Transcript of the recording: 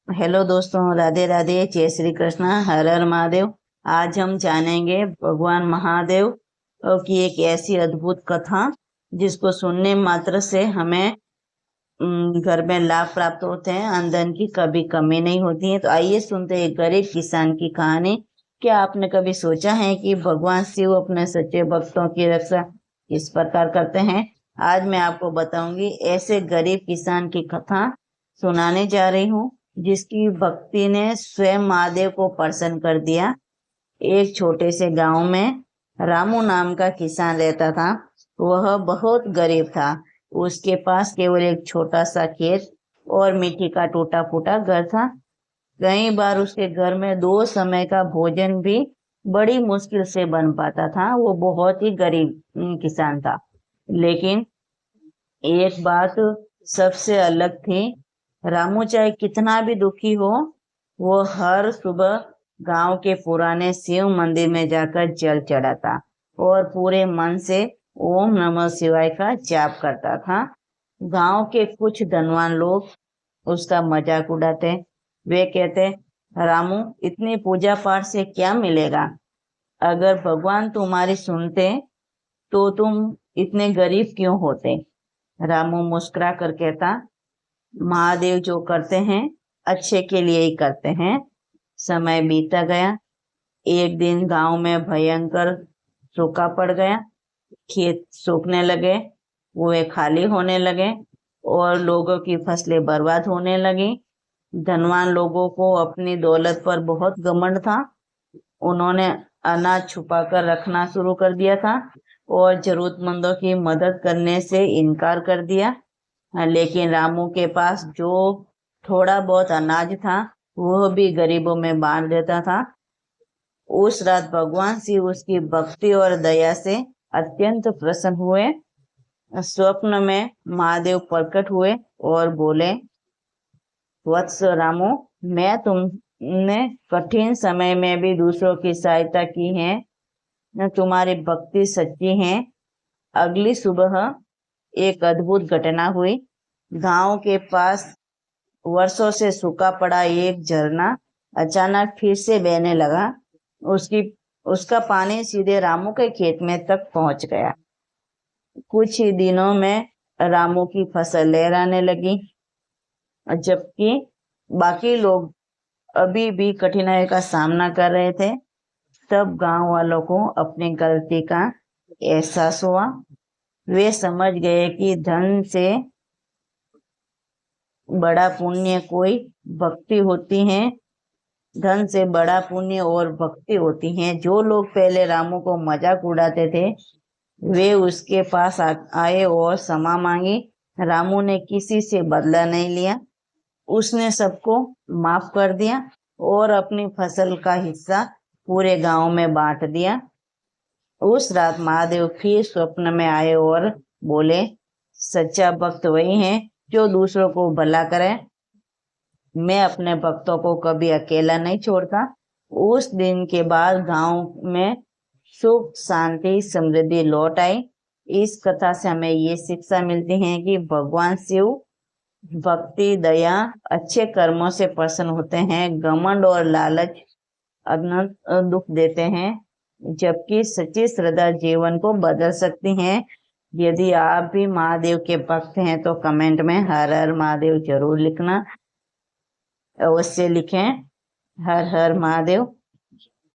Hello दोस्तों, राधे राधे, जय श्री कृष्ण, हर हर महादेव। आज हम जानेंगे भगवान महादेव की एक ऐसी अद्भुत कथा जिसको सुनने मात्र से हमें घर में लाभ प्राप्त होते हैं, आमदनी की कभी कमी नहीं होती है। तो आइए सुनते हैं एक गरीब किसान की कहानी। क्या आपने कभी सोचा है कि भगवान शिव अपने सच्चे भक्तों की रक्षा किस प्रकार करते हैं? आज मैं आपको बताऊंगी ऐसे गरीब किसान की कथा सुनाने जा रही हूँ जिसकी भक्ति ने स्वयं महादेव को प्रसन्न कर दिया। एक छोटे से गांव में रामू नाम का किसान रहता था। वह बहुत गरीब था। उसके पास केवल एक छोटा सा खेत और मिट्टी का टूटा फूटा घर था। कई बार उसके घर में दो समय का भोजन भी बड़ी मुश्किल से बन पाता था। वो बहुत ही गरीब किसान था। लेकिन एक बात सबसे अलग थी। रामू चाहे कितना भी दुखी हो, वो हर सुबह गांव के पुराने शिव मंदिर में जाकर जल चढ़ाता और पूरे मन से ओम नमः शिवाय का जाप करता था। गांव के कुछ धनवान लोग उसका मजाक उड़ाते। वे कहते, रामू, इतनी पूजा पाठ से क्या मिलेगा? अगर भगवान तुम्हारी सुनते तो तुम इतने गरीब क्यों होते? रामू मुस्कुरा कर कहता, महादेव जो करते हैं अच्छे के लिए ही करते हैं। समय बीता गया। एक दिन गांव में भयंकर सूखा पड़ गया। खेत सूखने लगे, कुएं खाली होने लगे और लोगों की फसलें बर्बाद होने लगी। धनवान लोगों को अपनी दौलत पर बहुत घमंड था। उन्होंने अनाज छुपा कर रखना शुरू कर दिया था और जरूरतमंदों की मदद करने से इनकार कर दिया। लेकिन रामू के पास जो थोड़ा बहुत अनाज था वह भी गरीबों में बांट देता था। उस रात भगवान शिव उसकी भक्ति और दया से अत्यंत प्रसन्न हुए। स्वप्न में महादेव प्रकट हुए और बोले, वत्स रामू, मैं तुमने कठिन समय में भी दूसरों की सहायता की है। न तुम्हारी भक्ति सच्ची है। अगली सुबह एक अद्भुत घटना हुई। गांव के पास वर्षों से सूखा पड़ा एक झरना अचानक फिर से बहने लगा। उसकी उसका पानी सीधे रामू के खेत में तक पहुंच गया। कुछ ही दिनों में रामू की फसल लहराने लगी, जबकि बाकी लोग अभी भी कठिनाई का सामना कर रहे थे। तब गांव वालों को अपनी गलती का एहसास हुआ। वे समझ गए कि धन से बड़ा पुण्य कोई भक्ति होती है। धन से बड़ा पुण्य और भक्ति होती है। जो लोग पहले रामू को मजाक उड़ाते थे वे उसके पास आए और क्षमा मांगी। रामू ने किसी से बदला नहीं लिया। उसने सबको माफ कर दिया और अपनी फसल का हिस्सा पूरे गांव में बांट दिया। उस रात महादेव फिर स्वप्न में आए और बोले, सच्चा भक्त वही है जो दूसरों को भला करे। मैं अपने भक्तों को कभी अकेला नहीं छोड़ता। उस दिन के बाद गांव में सुख शांति समृद्धि लौट आई। इस कथा से हमें ये शिक्षा मिलती है कि भगवान शिव भक्ति दया अच्छे कर्मों से प्रसन्न होते हैं। घमंड और लालच अनंत दुख देते हैं, जबकि सच्ची श्रद्धा जीवन को बदल सकती हैं। यदि आप भी महादेव के भक्त हैं तो कमेंट में हर हर महादेव जरूर लिखना। अवश्य लिखें। हर हर महादेव।